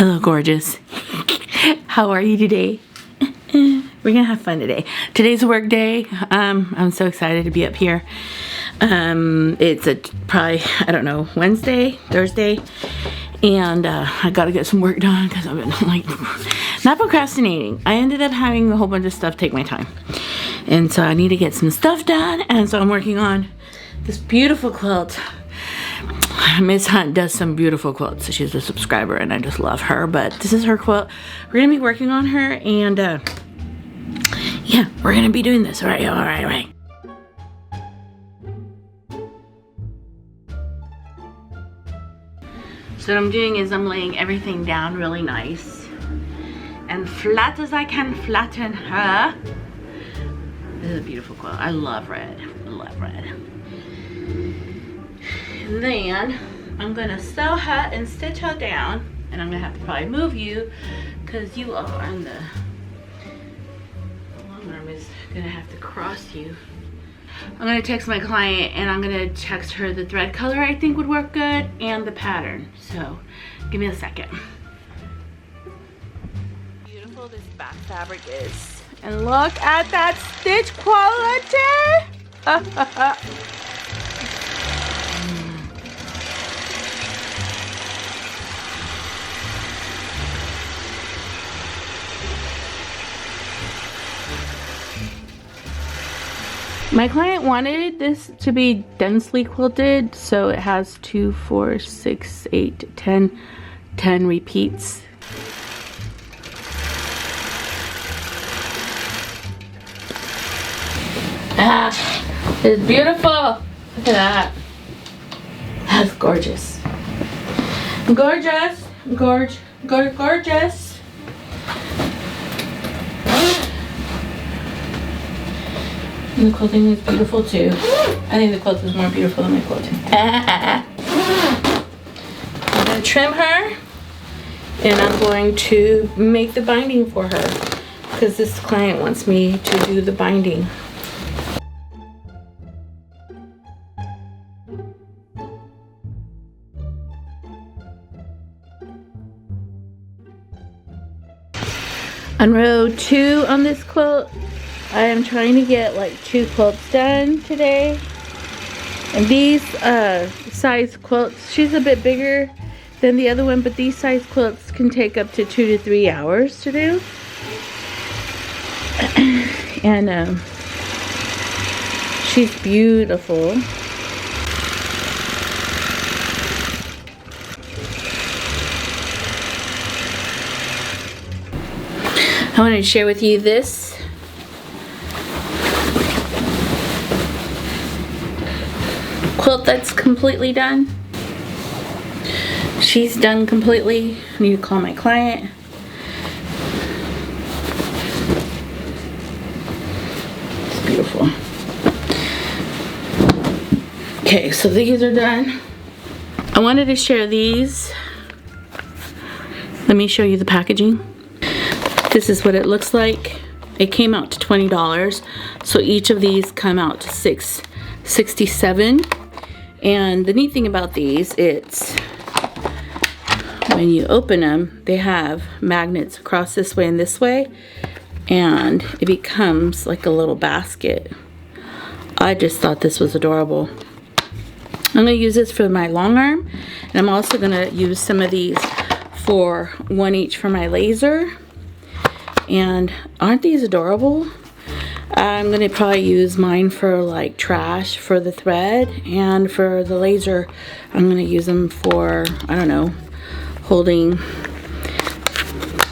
Hello, gorgeous. How are you today? We're gonna have fun today. Today's a work day. I'm so excited to be up here. It's probably, I don't know, Wednesday, Thursday, and I gotta get some work done because I've been like not procrastinating. I ended up having a whole bunch of stuff take my time, and so I need to get some stuff done. And so I'm working on this beautiful quilt. Miss Hunt does some beautiful quilts. She's a subscriber and I just love her, but this is her quilt. We're gonna be working on her, and yeah, we're gonna be doing this. All right. So what I'm doing is I'm laying everything down really nice and flat as I can flatten her. This is a beautiful quilt. I love red. And then I'm gonna sew her and stitch her down, and I'm gonna have to probably move you because you are on the long arm is gonna have to cross you. I'm gonna text my client and I'm gonna text her the thread color I think would work good and the pattern. So give me a second. Beautiful this back fabric is. And look at that stitch quality. My client wanted this to be densely quilted, so it has 2, 4, 6, 8, 10 repeats. It's beautiful. Look at that. That's gorgeous. Gorgeous. Gorgeous. And the quilting is beautiful too. I think the quilt is more beautiful than my quilting. I'm going to trim her, and I'm going to make the binding for her because this client wants me to do the binding. On row 2 on this quilt, I am trying to get like 2 quilts done today. And these size quilts, she's a bit bigger than the other one, but these size quilts can take up to 2 to 3 hours to do. And she's beautiful. I wanted to share with you this. Quilt that's completely done. She's done completely. I need to call my client. It's beautiful. Okay, so these are done. I wanted to share these. Let me show you the packaging. This is what it looks like. It came out to $20, so each of these come out to $6.67. And the neat thing about these, it's when you open them, they have magnets across this way and this way, and it becomes like a little basket. I just thought this was adorable. I'm gonna use this for my long arm, and I'm also gonna use some of these for one each for my laser. And aren't these adorable? I'm gonna probably use mine for like trash for the thread, and for the laser I'm gonna use them for, I don't know, holding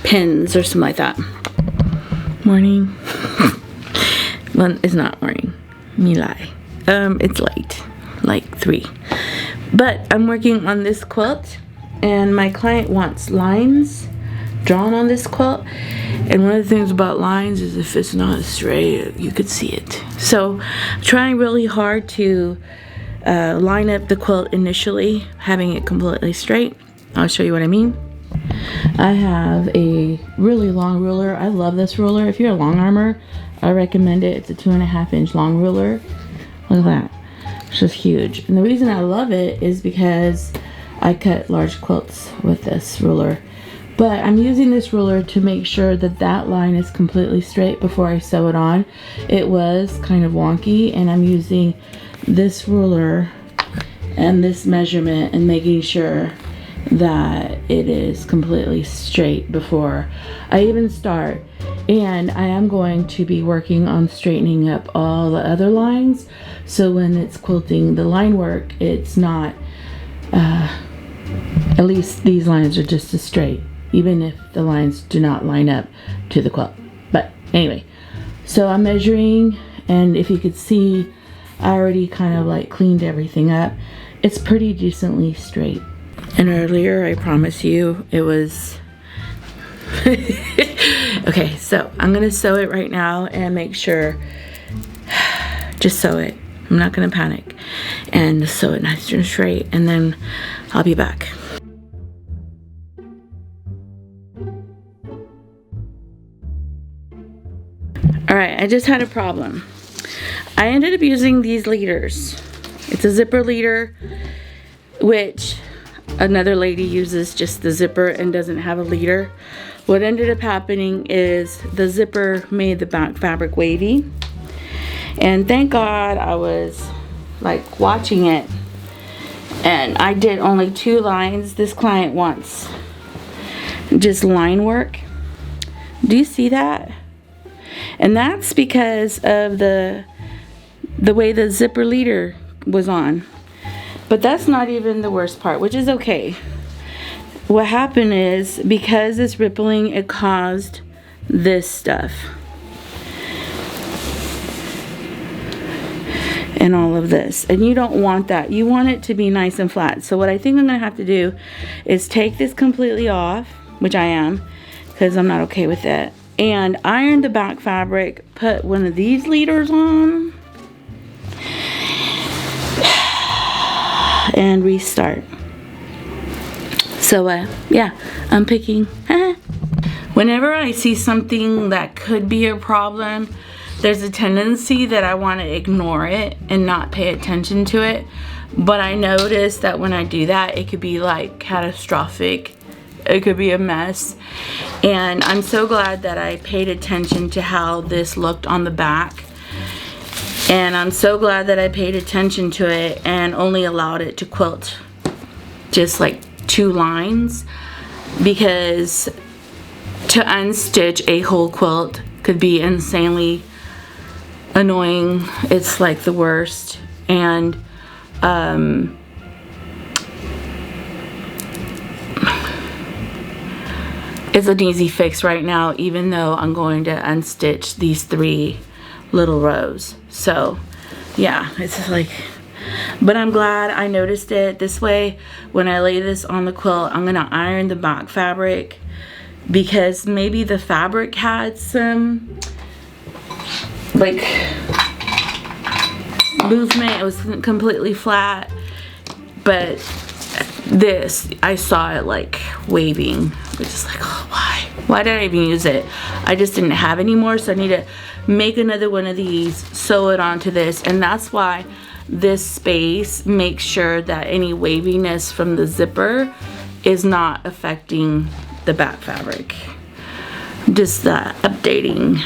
pins or something like that. Morning. Well, it's not morning, me lie. It's late, like 3. But I'm working on this quilt, and my client wants lines drawn on this quilt, and one of the things about lines is if it's not straight, you could see it. So I'm trying really hard to line up the quilt initially, having it completely straight. I'll show you what I mean. I have a really long ruler. I love this ruler. If you're a long armor, I recommend it. It's a 2.5 inch long ruler. Look at that. It's just huge. And the reason I love it is because I cut large quilts with this ruler. But I'm using this ruler to make sure that that line is completely straight before I sew it on. It was kind of wonky, and I'm using this ruler and this measurement and making sure that it is completely straight before I even start. And I am going to be working on straightening up all the other lines, so when it's quilting the line work, it's not at least these lines are just as straight, even if the lines do not line up to the quilt. But anyway, so I'm measuring, and if you could see, I already kind of like cleaned everything up. It's pretty decently straight. And earlier, I promise you, it was okay, so I'm gonna sew it right now and make sure, just sew it. I'm not gonna panic, and sew it nice and straight, and then I'll be back. All right, I just had a problem. I ended up using these leaders. It's a zipper leader, which another lady uses just the zipper and doesn't have a leader. What ended up happening is the zipper made the back fabric wavy. And thank God I was like watching it. And I did only 2 lines. This client wants just line work. Do you see that? And that's because of the way the zipper leader was on. But that's not even the worst part, which is okay. What happened is, because it's rippling, it caused this stuff. And all of this. And you don't want that. You want it to be nice and flat. So what I think I'm going to have to do is take this completely off, which I am, because I'm not okay with it, and iron the back fabric, put one of these leaders on, and restart. So yeah, I'm picking. Whenever I see something that could be a problem, there's a tendency that I want to ignore it and not pay attention to it. But I notice that when I do that, it could be like catastrophic. It could be a mess. And I'm so glad that I paid attention to how this looked on the back. And I'm so glad that I paid attention to it and only allowed it to quilt just like 2 lines, because to unstitch a whole quilt could be insanely annoying. It's like the worst. And it's an easy fix right now, even though I'm going to unstitch these 3 little rows. So yeah, it's like, but I'm glad I noticed it. This way, when I lay this on the quilt, I'm gonna iron the back fabric, because maybe the fabric had some like movement. It was completely flat, but this, I saw it like waving, which is like, oh, why did I even use it? I just didn't have any more, so I need to make another one of these, sew it onto this. And that's why this space makes sure that any waviness from the zipper is not affecting the back fabric. Just updating.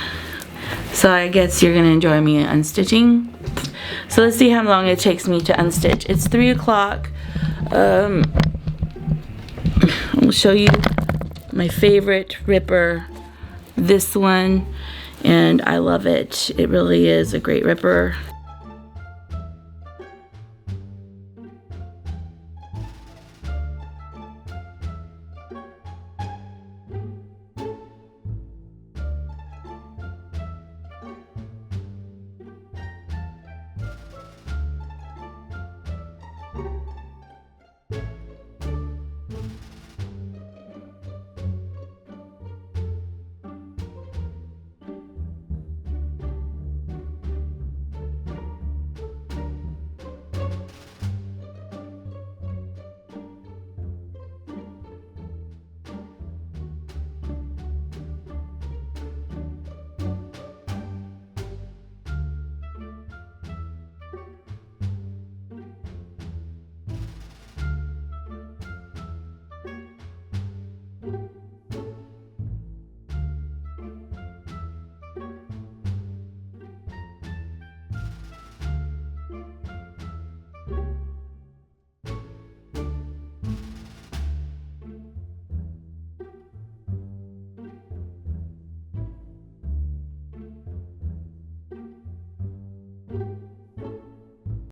So I guess you're gonna enjoy me unstitching. So let's see how long it takes me to unstitch. It's 3 o'clock. I'll show you my favorite ripper, this one, and I love it. It really is a great ripper.